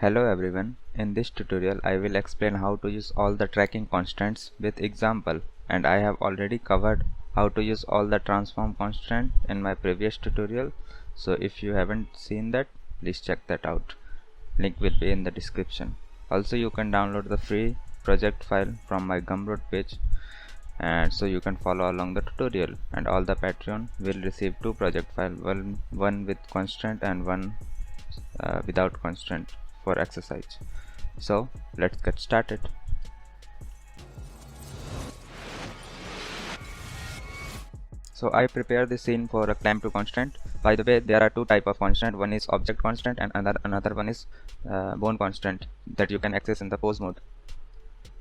Hello everyone, in this tutorial I will explain how to use all the tracking constants with example, and I have already covered how to use all the transform constant in my previous tutorial, so if you haven't seen that, please check that out. Link will be in the description. Also you can download the free project file from my Gumroad page, and so you can follow along the tutorial, and all the Patreon will receive two project files, one with constant and one without constant for exercise. So let's get started. So I prepare the scene for a climb to constant. By the way, there are two type of constant. One is object constant and another one is bone constant that you can access in the pose mode.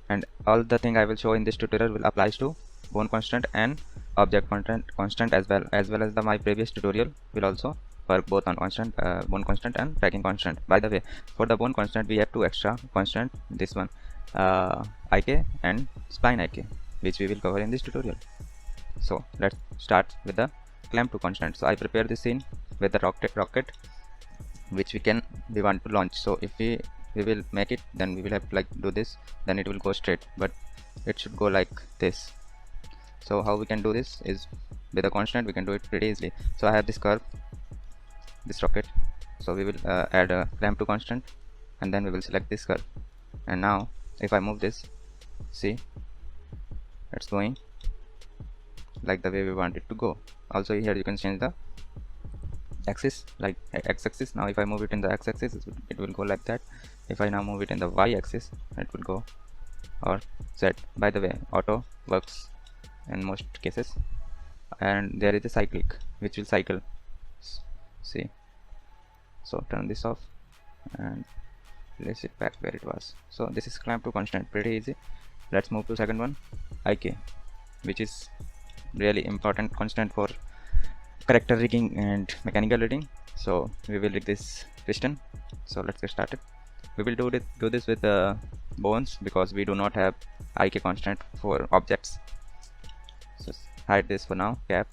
And all the thing I will show in this tutorial will applies to bone constant and object constant as well as my previous tutorial will also work both on constant, bone constant and tracking constant. By the way, for the bone constant we have two extra constant, this one IK and spline IK, which we will cover in this tutorial. So let's start with the clamp to constant. So I prepare the scene with the rocket which we want to launch. So if we will make it, then we will have to like do this, then it will go straight, but it should go like this. So how we can do this is with a constant we can do it pretty easily. So I have this curve, this rocket, so we will add a clamp to constant, and then we will select this curve, and now if I move this, see, it's going like the way we want it to go. Also here you can change the axis, like x-axis. Now if I move it in the x-axis, it will go like that. If I now move it in the y-axis, it will go, or z. By the way, auto works in most cases, and there is a cyclic which will cycle. See, so turn this off and place it back where it was. So this is clamp to constant, pretty easy. Let's move to second one, IK, which is really important constant for character rigging and mechanical rigging. So we will rig this piston. So let's get started. We will do this with the bones because we do not have IK constant for objects. So hide this for now, cap,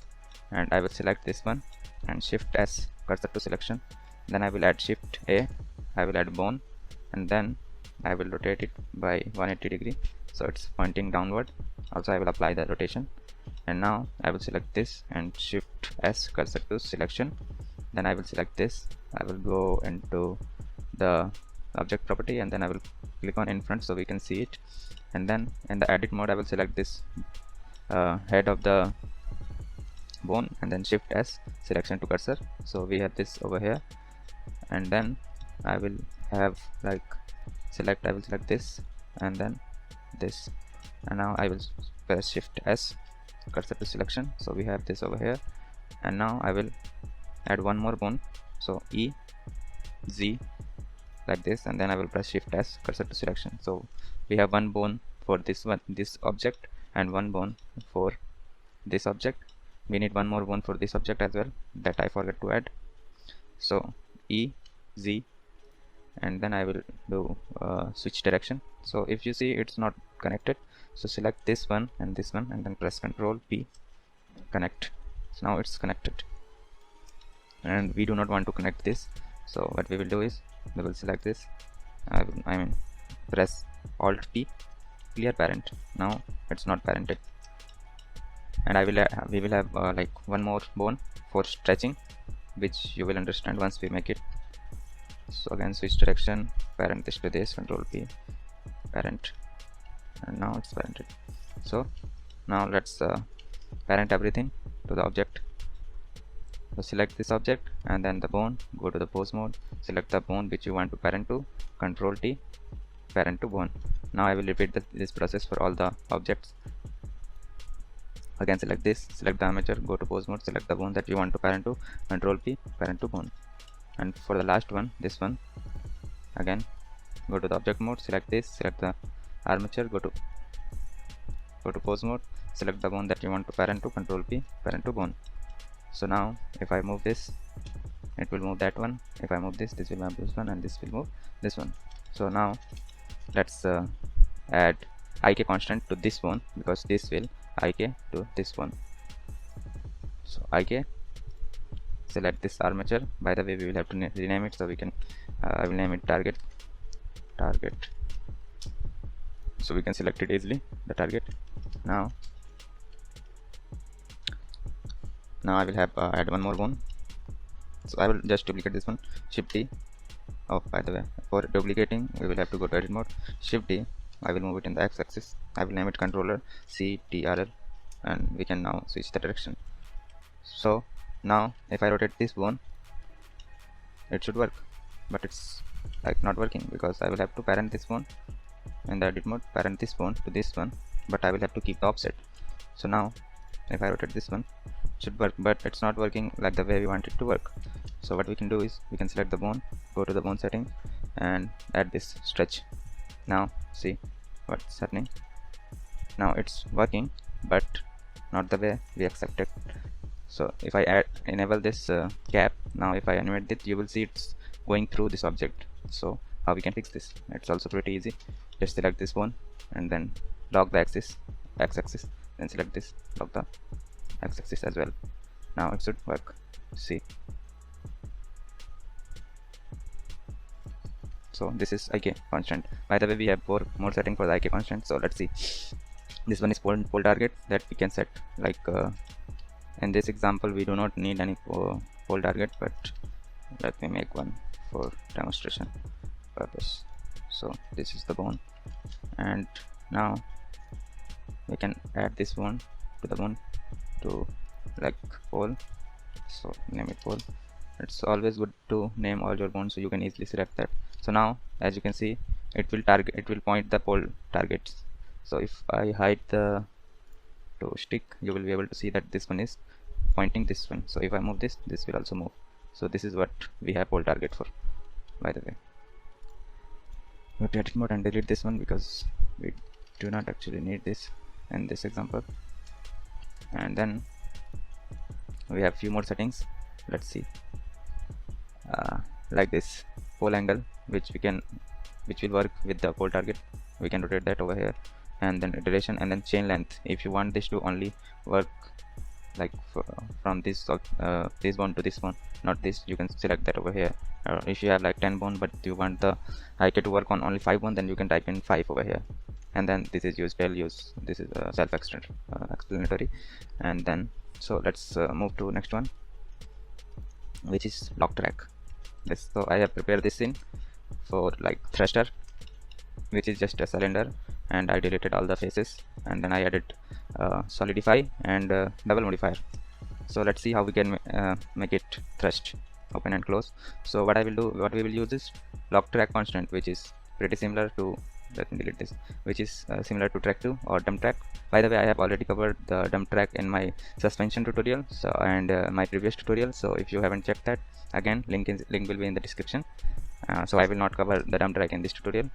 and I will select this one and shift S, cursor to selection. Then I will add shift A, I will add bone, and then I will rotate it by 180 degree, so it's pointing downward. Also I will apply the rotation, and now I will select this and shift S, cursor to selection. Then I will select this, I will go into the object property, and then I will click on in front so we can see it. And then in the edit mode I will select this head of the bone, and then shift S, selection to cursor, so we have this over here. And then I will have like I will select this and then this, and now I will press shift S, cursor to selection, so we have this over here. And now I will add one more bone, so E, Z, like this, and then I will press shift S, cursor to selection, so we have one bone for this object and one bone for this object. We need one more bone for this object as well, that I forgot to add. So E, Z, and then I will do switch direction. So if you see it's not connected, so select this one and then press Ctrl P, connect. So now it's connected, and we do not want to connect this. So what we will do is we will select this, I mean press Alt P, clear parent. Now it's not parented, and we will have like one more bone for stretching, which you will understand once we make it. So again switch direction, parent this to this, Ctrl P, parent, and now it's parented. So now let's parent everything to the object. So select this object and then the bone, go to the pose mode, select the bone which you want to parent to, Ctrl T, parent to bone. Now I will repeat this process for all the objects. Again select this, select the armature, go to pose mode, select the bone that you want to parent to, Ctrl P, parent to bone. And for the last one, this one, again go to the object mode, select this, select the armature, go to pose mode, select the bone that you want to parent to, Ctrl P, parent to bone. So now if I move this, it will move that one. If I move this, this will move this one, and this will move this one. So now let's add IK constant to this one, because this will IK to this one. So IK, select this armature. By the way, we will have to rename it, so we can I will name it target target. So we can select it easily, the target. Now I will have add one more bone. So I will just duplicate this one, Shift D. Oh, by the way, for duplicating we will have to go to edit mode, Shift D. I will move it in the x-axis. I will name it controller CTRL, and we can now switch the direction. So now if I rotate this bone, it should work, but it's like not working because I will have to parent this bone in the edit mode, parent this bone to this one, but I will have to keep the offset. So now if I rotate this one, it should work, but it's not working like the way we want it to work. So what we can do is we can select the bone, go to the bone setting, and add this stretch. Now see what's happening. Now it's working, but not the way we expected. So if I enable this cap, now if I animate it, you will see it's going through this object. So how we can fix this? It's also pretty easy. Just select this one and then lock the x-axis, then select this, lock the x-axis as well. Now it should work. See. So this is IK constant. By the way, we have 4 more setting for the IK constant. So let's see. This one is pole target that we can set. Like in this example, we do not need any pole target, but let me make one for demonstration purpose. So this is the bone, and now we can add this one to the bone to like pole. So name it pole. It's always good to name all your bones so you can easily select that. So now as you can see, it will point the pole targets. So if I hide the to stick, you will be able to see that this one is pointing this one. So if I move this will also move. So this is what we have pole target for, by the way. Go to edit mode and delete this one because we do not actually need this in this example. And then we have few more settings. Let's see. Like this pole angle, which will work with the pole target. We can rotate that over here, and then duration, and then chain length. If you want this to only work like from this bone to this one, not this, you can select that over here. If you have like 10 bone but you want the IK to work on only 5 bone, then you can type in 5 over here, and then this is use del use. This is self-explanatory. And then so let's move to next one, which is lock track. This, so I have prepared this scene for like thruster, which is just a cylinder, and I deleted all the faces, and then I added solidify and double modifier. So let's see how we can make it thrust, open and close. So what we will use is lock track constant, which is pretty similar to, let me delete this, which is similar to track 2 or dump track. By the way, I have already covered the dump track in my suspension tutorial, so and my previous tutorial. So if you haven't checked that, again link will be in the description. So I will not cover the dump track in this tutorial.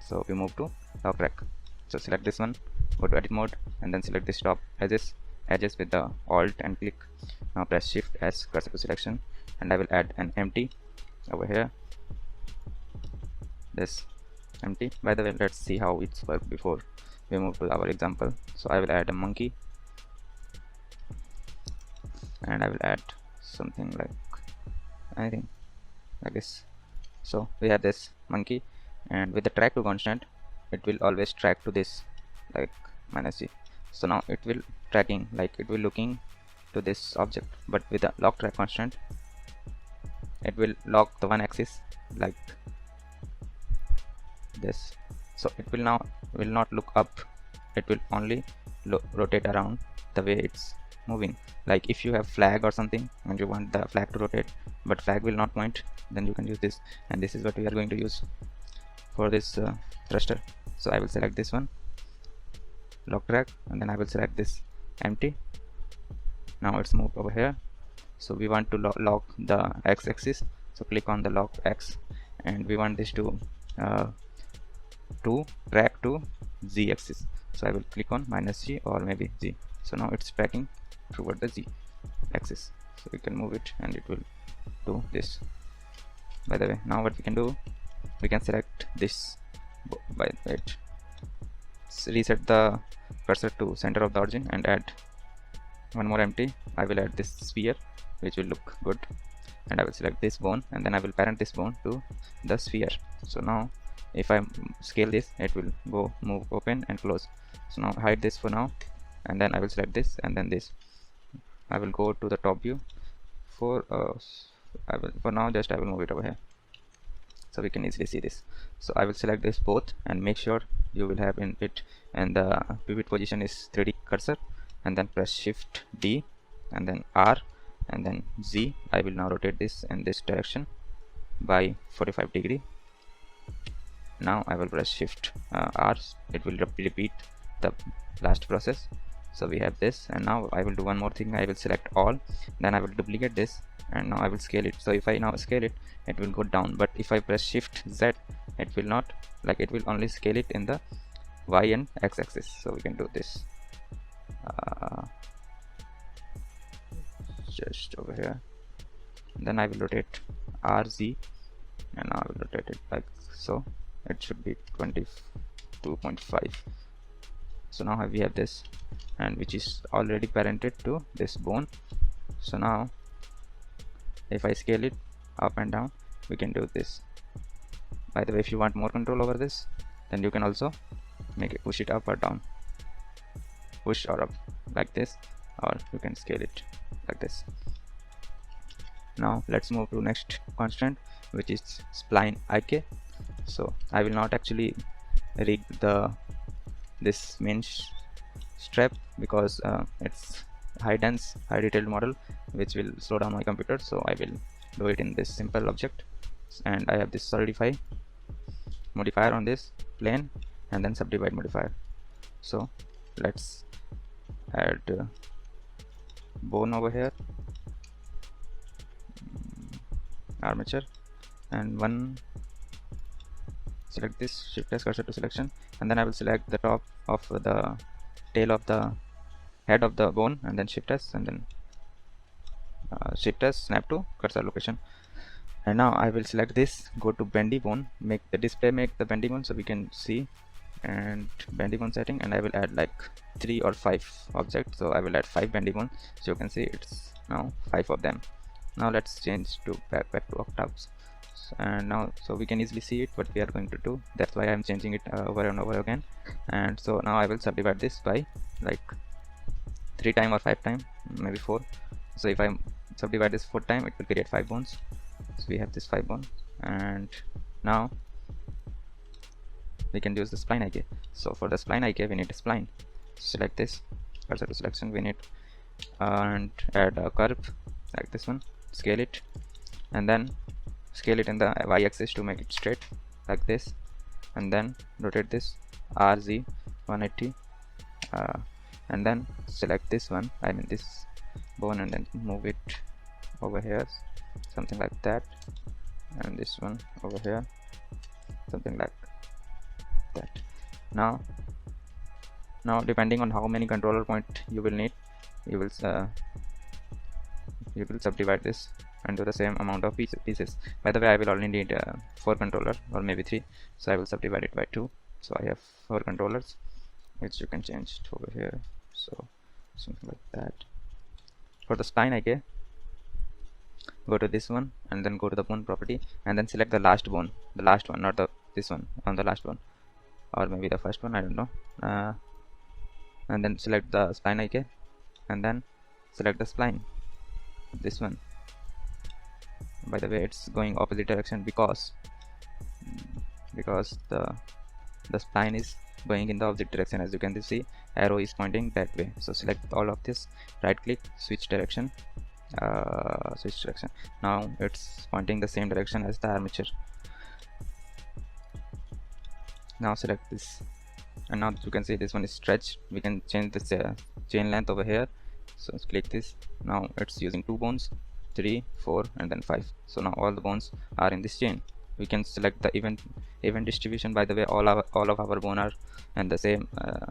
So we move to lock track. So select this one, go to edit mode, and then select this top edges with the alt and click. Now press shift as cursor to selection, and I will add an empty over here, this empty. By the way, let's see how it's worked before we move to our example. So I will add a monkey, and I will add something like anything like this. So we have this monkey, and with the track to constant, it will always track to this like -g. So now it will tracking, like it will looking to this object, but with the lock track constant, it will lock the one axis like this. So it will not look up, it will only rotate around the way it's moving. Like if you have flag or something and you want the flag to rotate but flag will not point, then you can use this, and this is what we are going to use for this thruster. So I will select this one, lock track, and then I will select this empty. Now it's moved over here. So we want to lock the x-axis, so click on the lock x, and we want this to track to z axis. So I will click on -g or maybe z. So now it's tracking toward the z axis, so we can move it and it will do this. By the way, now what we can do, we can select this by it, reset the cursor to center of the origin and add one more empty. I will add this sphere, which will look good, and I will select this bone, and then I will parent this bone to the sphere. So now if I scale this, it will go move open and close. So now hide this for now, and then I will select this, and then this. I will go to the top view for for now just I will move it over here so we can easily see this. So I will select this both, and make sure you will have in it, and the pivot position is 3D cursor, and then press Shift D and then R and then Z. I will now rotate this in this direction by 45 degree. Now I will press Shift R. It will repeat the last process. So we have this, and now I will do one more thing. I will select all, then I will duplicate this, and now I will scale it. So if I now scale it, it will go down, but if I press Shift Z, it will not, like, it will only scale it in the Y and X axis. So we can do this just over here, then I will rotate RZ, and now I will rotate it like so. It should be 22.5. so now we have this, and which is already parented to this bone. So now if I scale it up and down, we can do this. By the way, if you want more control over this, then you can also make it, push it up or down, push or up like this, or you can scale it like this. Now let's move to next constant, which is Spline IK. So I will not actually rig this main strap, because it's high dense, high detailed model, which will slow down my computer. So I will do it in this simple object, and I have this solidify modifier on this plane, and then subdivide modifier. So let's add bone over here, armature, and one, select this, Shift S cursor to selection, and then I will select the top of the tail of the head of the bone, and then Shift S, and then Shift S, snap to cursor location. And now I will select this, go to bendy bone, make the display, make the bendy bone so we can see, and bendy bone setting, and I will add like 3 or 5 objects. So I will add 5 bendy bone, so you can see it's now 5 of them. Now let's change to back to octaves, and now so we can easily see it what we are going to do. That's why I'm changing it over and over again. And so now I will subdivide this by like 3 times or 5 times, maybe 4. So if I subdivide this 4 times, it will create 5 bones. So we have this 5 bone, and now we can use the Spline IK. So for the Spline IK, we need a spline. Select this, cursor to selection, we need, and add a curve like this one, scale it, and then scale it in the Y axis to make it straight like this, and then rotate this RZ 180, and then select this one, I mean this bone, and then move it over here, something like that, and this one over here, something like that. Now depending on how many controller point you will need, you will subdivide this and do the same amount of pieces. By the way, I will only need 4 controller or maybe 3, so I will subdivide it by 2. So I have 4 controllers, which you can change to over here, so something like that. For the Spline IK, go to this one, and then go to the bone property, and then select the last bone, the last one, not this one, on the last one, or maybe the first one, I don't know. And then select the Spline IK, and then select the spline, this one. By the way, it's going opposite direction because the spline is going in the opposite direction. As you can see, arrow is pointing that way. So select all of this, right click, switch direction, now it's pointing the same direction as the armature. Now select this, and now you can see this one is stretched. We can change this chain length over here, so let's click this. Now it's using 2 bones, 3, 4, and then 5. So now all the bones are in this chain. We can select the event distribution. By the way, all of our bone are and the same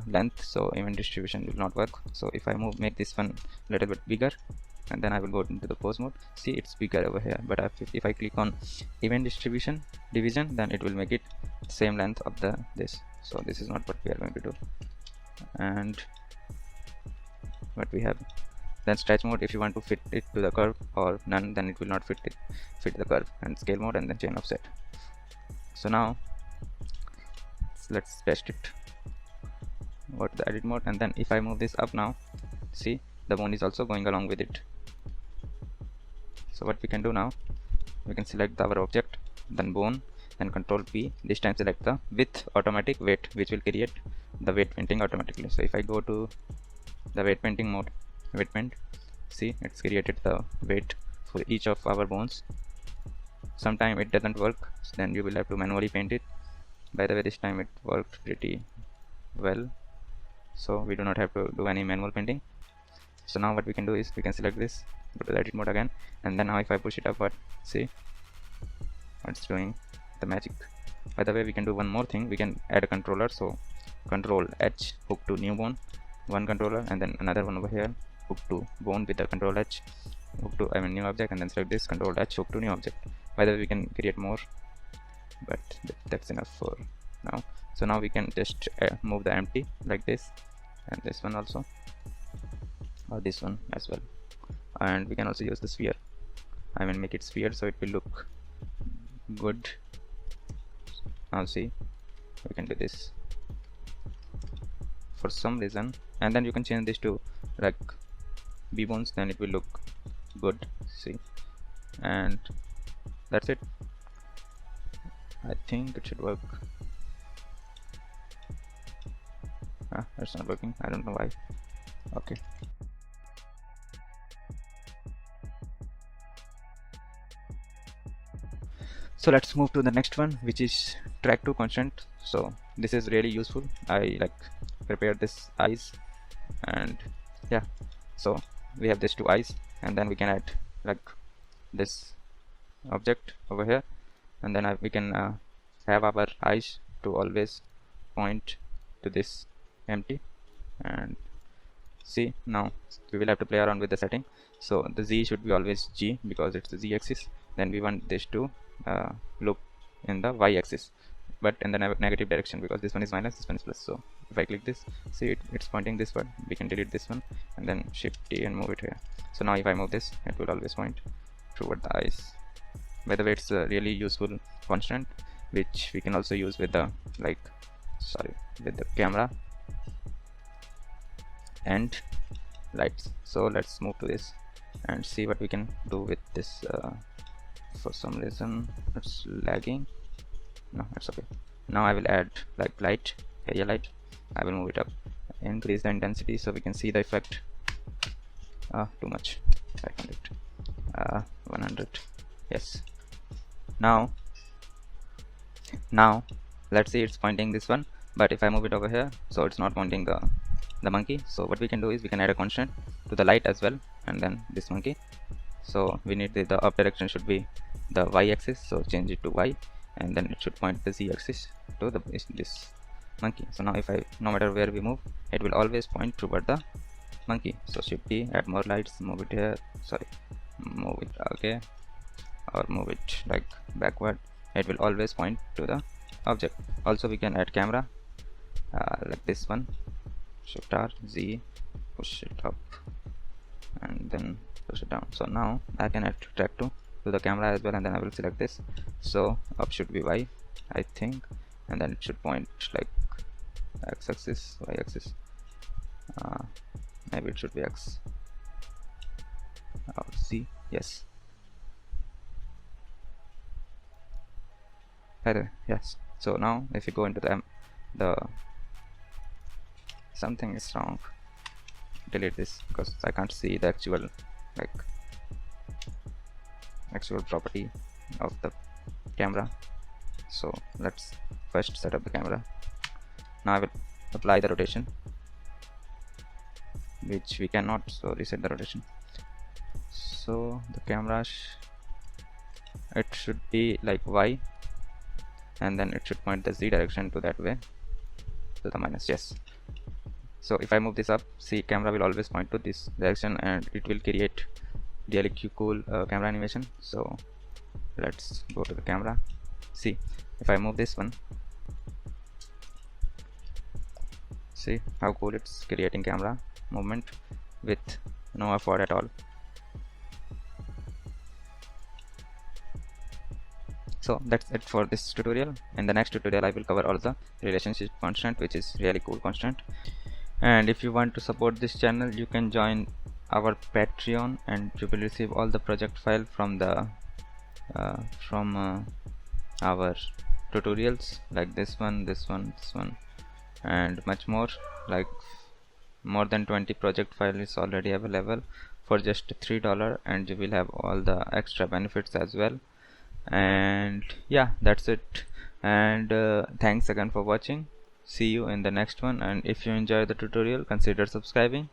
length, so event distribution will not work. So if I make this one a little bit bigger, and then I will go into the pose mode, see it's bigger over here. But if I click on event division, then it will make it same length of this. So this is not what we are going to do. And what we have, then stretch mode, if you want to fit it to the curve, or none, then it will not fit the curve, and scale mode, and then chain offset. So now let's test it. Go to the edit mode, and then if I move this up now, see the bone is also going along with it. So what we can do now, we can select our object, then bone, then control P, this time select the with automatic weight, which will create the weight painting automatically. So if I go to the weight painting mode, weight paint, see it's created the weight for each of our bones. Sometime it doesn't work, then you will have to manually paint it. By the way, this time it worked pretty well, so we do not have to do any manual painting. So now what we can do is we can select this, go to the edit mode again, and then now if I push it upward, see it's doing the magic. By the way, we can do one more thing, we can add a controller. So control H, hook to new bone, one controller, and then another one over here, hook to bone with the control H, hook to new object, and then select this, control H, hook to new object. By the way, we can create more, but that's enough for now. So now we can just move the empty like this, and this one also, or this one as well. And we can also use the sphere, make it sphere so it will look good. Now see, we can do this for some reason, and then you can change this to like B bones, then it will look good. See, and that's it. I think it should work. That's not working, I don't know why. Okay, so let's move to the next one, which is track to constant. So this is really useful. I prepared this eyes, and yeah, so we have these two eyes, and then we can add this object over here, and then we can have our eyes to always point to this empty. And see, now we will have to play around with the setting. So the Z should be always G because it's the Z axis. Then we want this to look in the Y axis, but in the negative direction, because this one is minus, this one is plus. So if I click this, see it's pointing this one. We can delete this one and then shift T and move it here. So now if I move this, it will always point toward the eyes. By the way, it's a really useful constant which we can also use with the with the camera and lights. So let's move to this and see what we can do with this. For some reason it's lagging. No, it's okay. Now I will add light, area light. I will move it up, increase the intensity so we can see the effect. Too much, 500, 100. Yes. Now let's see, it's pointing this one, but if I move it over here, so it's not pointing the monkey. So what we can do is we can add a constant to the light as well, and then this monkey. So we need the up direction should be the Y axis, so change it to Y, and then it should point the Z axis to this monkey. So now if no matter where we move, it will always point toward the monkey. So shift T, add more lights, move it here, move it okay, or move it backward. It will always point to the object. Also we can add camera like this one, shift R, Z, push it up, and then push it down. So now I can add track to the camera as well, and then I will select this. So up should be Y, I think, and then it should point X axis, Y axis. Maybe it should be X or Z. Yes. Either, yes. So now if you go into the something is wrong. Delete this because I can't see the actual actual property of the camera. So let's first set up the camera. Now I will apply the rotation, which we cannot, so reset the rotation. So the camera it should be Y, and then it should point the Z direction to that way, to the minus. Yes. So if I move this up, see, camera will always point to this direction, and it will create really cool camera animation. So let's go to the camera. See, if I move this one, see how cool it's creating camera movement with no effort at all. So that's it for this tutorial. In the next tutorial I will cover all the relationship constant, which is really cool constant. And if you want to support this channel, you can join our Patreon and you will receive all the project file from the our tutorials, like this one, this one, this one, and much more. Like more than 20 project file is already available for just $3, and you will have all the extra benefits as well. And yeah, that's it. And thanks again for watching. See you in the next one, and if you enjoy the tutorial, consider subscribing.